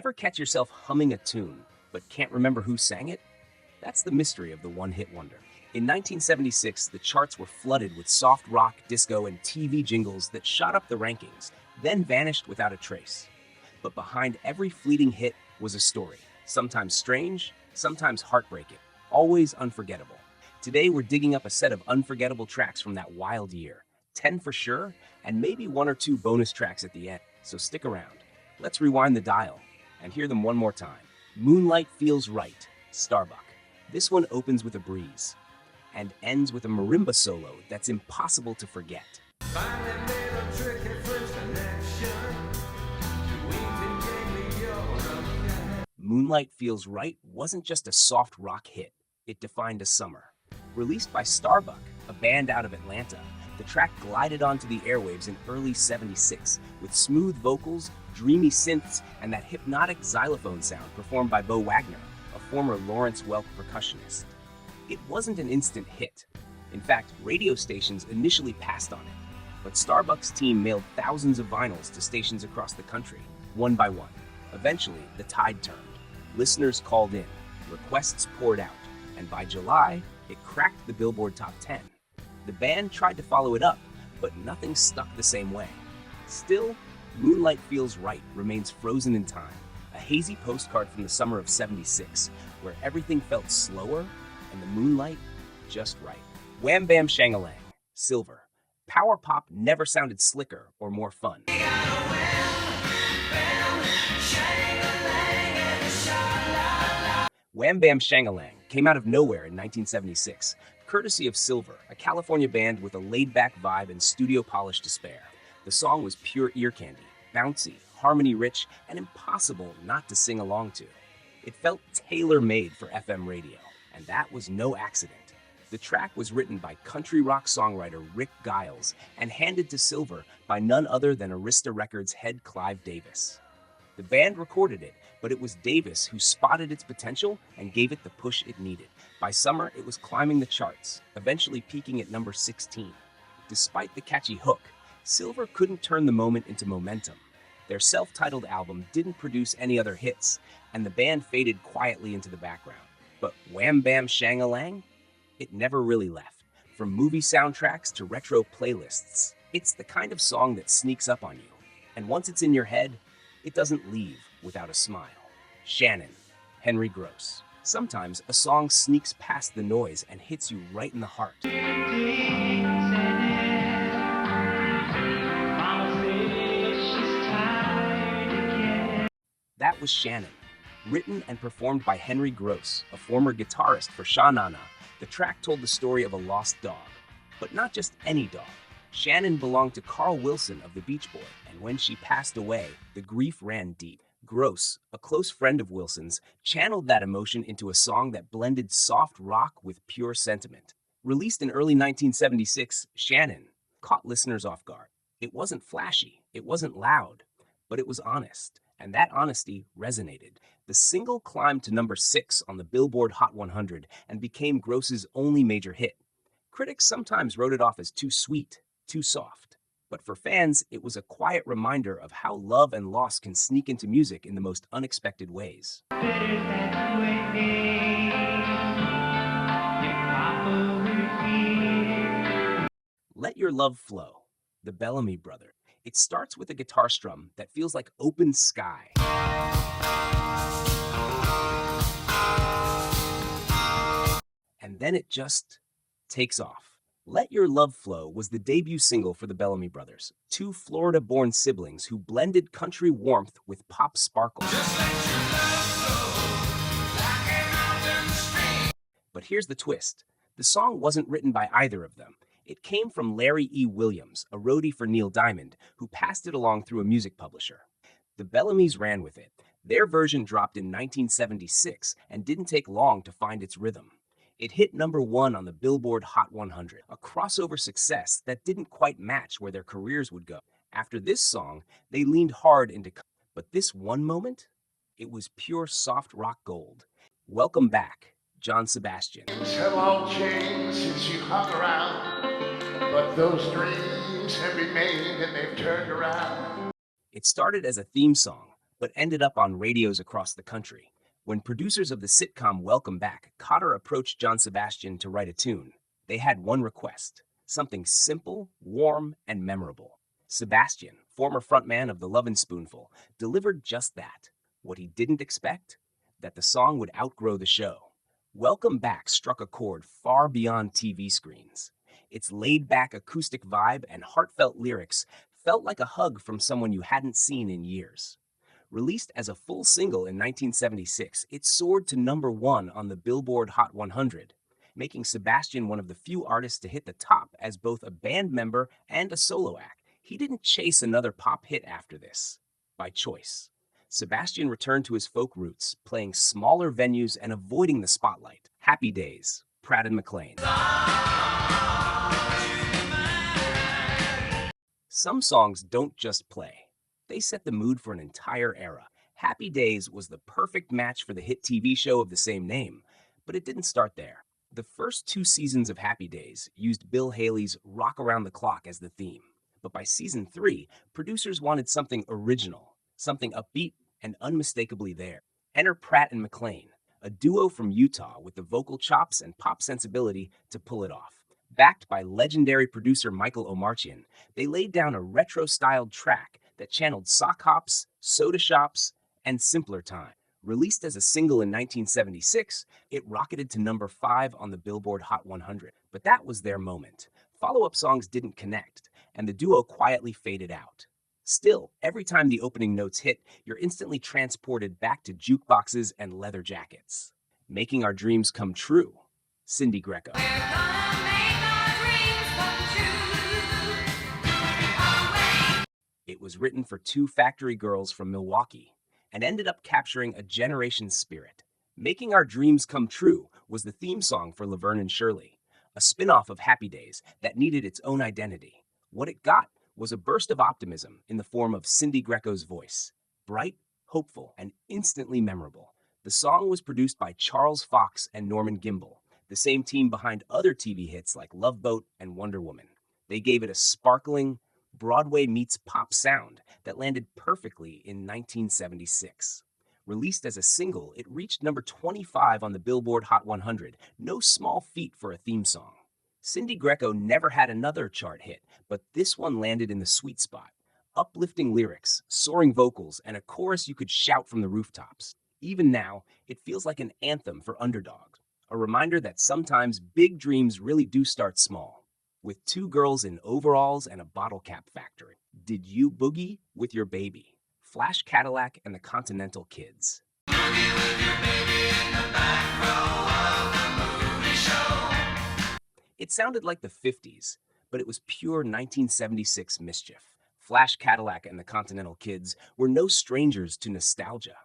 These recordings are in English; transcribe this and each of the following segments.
Ever catch yourself humming a tune, but can't remember who sang it? That's the mystery of the one-hit wonder. In 1976, the charts were flooded with soft rock, disco, and TV jingles that shot up the rankings, then vanished without a trace. But behind every fleeting hit was a story, sometimes strange, sometimes heartbreaking, always unforgettable. Today, we're digging up a set of unforgettable tracks from that wild year, 10 for sure, and maybe one or two bonus tracks at the end, so stick around. Let's rewind the dial and hear them one more time. Moonlight Feels Right, Starbuck. This one opens with a breeze and ends with a marimba solo that's impossible to forget. Moonlight Feels Right wasn't just a soft rock hit, it defined a summer. Released by Starbuck, a band out of Atlanta, the track glided onto the airwaves in early '76 with smooth vocals, dreamy synths, and that hypnotic xylophone sound performed by Bo Wagner, a former Lawrence Welk percussionist. It wasn't an instant hit. In fact, radio stations initially passed on it, but Starbuck's team mailed thousands of vinyls to stations across the country, one by one. Eventually, the tide turned. Listeners called in, requests poured out, and by July, it cracked the Billboard Top 10. The band tried to follow it up, but nothing stuck the same way. Still, Moonlight Feels Right remains frozen in time, a hazy postcard from the summer of '76, where everything felt slower and the moonlight just right. Wham Bam Shangalang, Silver. Power pop never sounded slicker or more fun. Wham Bam Shangalang came out of nowhere in 1976, courtesy of Silver, a California band with a laid-back vibe and studio-polished to spare. The song was pure ear candy, bouncy, harmony-rich, and impossible not to sing along to. It felt tailor-made for FM radio, and that was no accident. The track was written by country rock songwriter Rick Giles and handed to Silver by none other than Arista Records head Clive Davis. The band recorded it, but it was Davis who spotted its potential and gave it the push it needed. By summer, it was climbing the charts, eventually peaking at number 16. Despite the catchy hook, Silver couldn't turn the moment into momentum. Their self-titled album didn't produce any other hits, and the band faded quietly into the background. But Wham Bam Shangalang? It never really left. From movie soundtracks to retro playlists, it's the kind of song that sneaks up on you. And once it's in your head, it doesn't leave without a smile. Shannon, Henry Gross. Sometimes a song sneaks past the noise and hits you right in the heart. That was Shannon, written and performed by Henry Gross, a former guitarist for Sha Na Na. The track told the story of a lost dog, but not just any dog. Shannon belonged to Carl Wilson of the Beach Boys, and when she passed away, the grief ran deep. Gross, a close friend of Wilson's, channeled that emotion into a song that blended soft rock with pure sentiment. Released in early 1976, Shannon caught listeners off guard. It wasn't flashy, it wasn't loud, but it was honest, and that honesty resonated. The single climbed to number 6 on the Billboard Hot 100 and became Gross's only major hit. Critics sometimes wrote it off as too sweet, too soft. But for fans, it was a quiet reminder of how love and loss can sneak into music in the most unexpected ways. Let Your Love Flow, the Bellamy Brothers. It starts with a guitar strum that feels like open sky. And then it just takes off. Let Your Love Flow was the debut single for the Bellamy Brothers, two Florida-born siblings who blended country warmth with pop sparkle. But here's the twist. The song wasn't written by either of them. It came from Larry E. Williams, a roadie for Neil Diamond, who passed it along through a music publisher. The Bellamys ran with it. Their version dropped in 1976 and didn't take long to find its rhythm. It hit number 1 on the Billboard Hot 100, a crossover success that didn't quite match where their careers would go. After this song, they leaned hard into but this one moment, it was pure soft rock gold. Welcome back, John Sebastian. Have all changed since you hung around, but those dreams have remained and they've turned around. It started as a theme song, but ended up on radios across the country. When producers of the sitcom Welcome Back, Cotter approached John Sebastian to write a tune. They had one request: something simple, warm, and memorable. Sebastian, former frontman of the Lovin' Spoonful, delivered just that. What he didn't expect? That the song would outgrow the show. Welcome Back struck a chord far beyond TV screens. Its laid back acoustic vibe and heartfelt lyrics felt like a hug from someone you hadn't seen in years. Released as a full single in 1976, it soared to #1 on the Billboard Hot 100, making Sebastian one of the few artists to hit the top as both a band member and a solo act. He didn't chase another pop hit after this, by choice. Sebastian returned to his folk roots, playing smaller venues and avoiding the spotlight. Happy Days, Pratt and McLean. Some songs don't just play, they set the mood for an entire era. Happy Days was the perfect match for the hit TV show of the same name, but it didn't start there. The first 2 seasons of Happy Days used Bill Haley's Rock Around the Clock as the theme, but by season 3, producers wanted something original, something upbeat and unmistakably there. Enter Pratt and McLean, a duo from Utah with the vocal chops and pop sensibility to pull it off. Backed by legendary producer Michael Omarchian, they laid down a retro-styled track that channeled sock hops, soda shops, and simpler time. Released as a single in 1976, it rocketed to #5 on the Billboard Hot 100. But that was their moment. Follow-up songs didn't connect, and the duo quietly faded out. Still, every time the opening notes hit, you're instantly transported back to jukeboxes and leather jackets. Making Our Dreams Come True, Cindy Greco. It was written for 2 factory girls from Milwaukee and ended up capturing a generation's spirit. Making Our Dreams Come True was the theme song for Laverne and Shirley, a spin-off of Happy Days that needed its own identity. What it got was a burst of optimism in the form of Cindy Greco's voice. Bright, hopeful, and instantly memorable. The song was produced by Charles Fox and Norman Gimbel, the same team behind other TV hits like Love Boat and Wonder Woman. They gave it a sparkling, Broadway meets pop sound that landed perfectly in 1976. Released as a single, it reached #25 on the Billboard Hot 100, no small feat for a theme song. Cindy Greco never had another chart hit, but this one landed in the sweet spot. Uplifting lyrics, soaring vocals, and a chorus you could shout from the rooftops. Even now, it feels like an anthem for underdogs, a reminder that sometimes big dreams really do start small. With 2 girls in overalls and a bottle cap factory. Did You Boogie with Your Baby? Flash Cadillac and the Continental Kids. Boogie with your baby in the back row of the movie show. It sounded like the 50s, but it was pure 1976 mischief. Flash Cadillac and the Continental Kids were no strangers to nostalgia.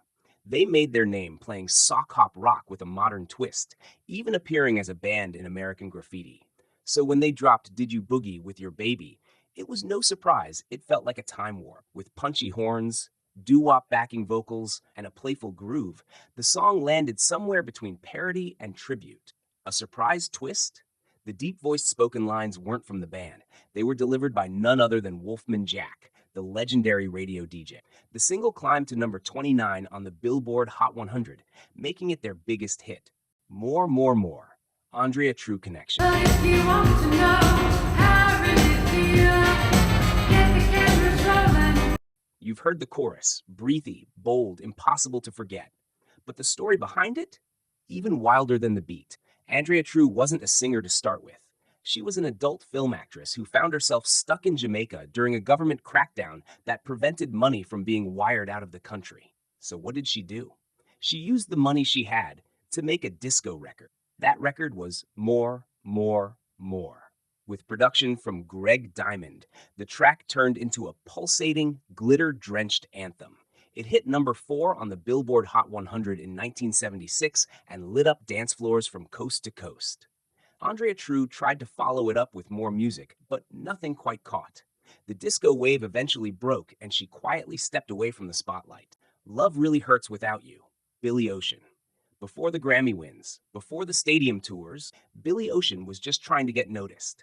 They made their name playing sock hop rock with a modern twist, even appearing as a band in American Graffiti. So when they dropped Did You Boogie with Your Baby, it was no surprise it felt like a time warp. With punchy horns, doo-wop backing vocals, and a playful groove, the song landed somewhere between parody and tribute. A surprise twist? The deep-voiced spoken lines weren't from the band. They were delivered by none other than Wolfman Jack, the legendary radio DJ. The single climbed to #29 on the Billboard Hot 100, making it their biggest hit. More. Andrea True Connection. If you want to know how I really feel, get the cameras rolling. You've heard the chorus, breathy, bold, impossible to forget. But the story behind it? Even wilder than the beat. Andrea True wasn't a singer to start with. She was an adult film actress who found herself stuck in Jamaica during a government crackdown that prevented money from being wired out of the country. So what did she do? She used the money she had to make a disco record. That record was More. With production from Greg Diamond, the track turned into a pulsating, glitter-drenched anthem. It hit #4 on the Billboard Hot 100 in 1976 and lit up dance floors from coast to coast. Andrea True tried to follow it up with more music, but nothing quite caught. The disco wave eventually broke, and she quietly stepped away from the spotlight. Love Really Hurts Without You, Billy Ocean. Before the Grammy wins, before the stadium tours, Billy Ocean was just trying to get noticed.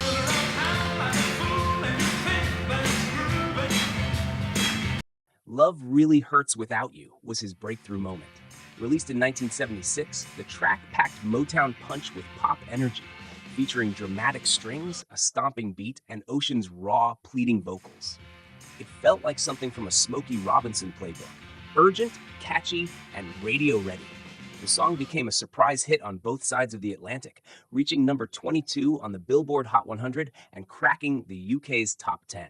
Love Really Hurts Without You was his breakthrough moment. Released in 1976, the track packed Motown punch with pop energy, featuring dramatic strings, a stomping beat, and Ocean's raw, pleading vocals. It felt like something from a Smokey Robinson playbook, urgent, catchy, and radio ready. The song became a surprise hit on both sides of the Atlantic, reaching number 22 on the Billboard Hot 100 and cracking the UK's top 10.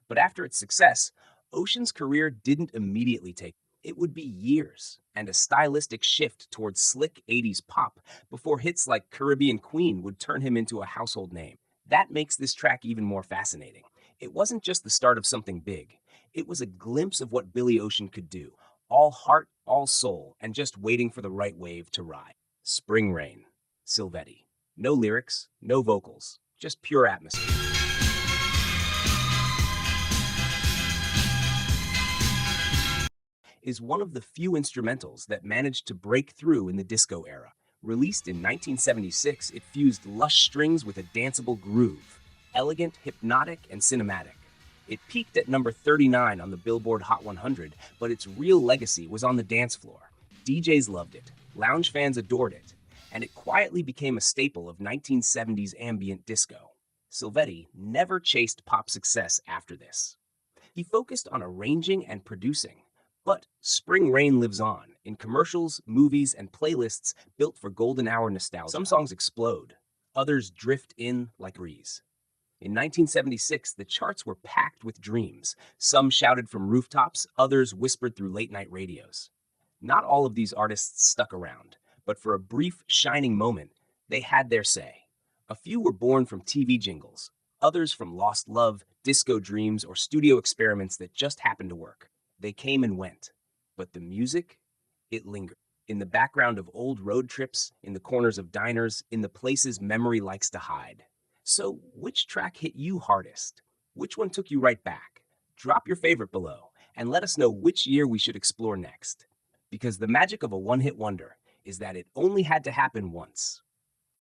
But after its success, Ocean's career didn't immediately take. It would be years and a stylistic shift towards slick 80s pop before hits like Caribbean Queen would turn him into a household name. That makes this track even more fascinating. It wasn't just the start of something big, it was a glimpse of what Billy Ocean could do, all heart, all soul, and just waiting for the right wave to ride. Spring Rain, Silvetti. No lyrics, no vocals, just pure atmosphere. Is one of the few instrumentals that managed to break through in the disco era. Released in 1976, it fused lush strings with a danceable groove, elegant, hypnotic, and cinematic. It peaked at number 39 on the Billboard Hot 100, but its real legacy was on the dance floor. DJs loved it, lounge fans adored it, and it quietly became a staple of 1970s ambient disco. Silvetti never chased pop success after this. He focused on arranging and producing. But Spring Rain lives on in commercials, movies, and playlists built for golden hour nostalgia. Some songs explode, others drift in like a breeze. In 1976, the charts were packed with dreams. Some shouted from rooftops, others whispered through late night radios. Not all of these artists stuck around, but for a brief, shining moment, they had their say. A few were born from TV jingles, others from lost love, disco dreams, or studio experiments that just happened to work. They came and went, but the music, it lingered. In the background of old road trips, in the corners of diners, in the places memory likes to hide. So, which track hit you hardest? Which one took you right back? Drop your favorite below and let us know which year we should explore next. Because the magic of a one hit wonder is that it only had to happen once.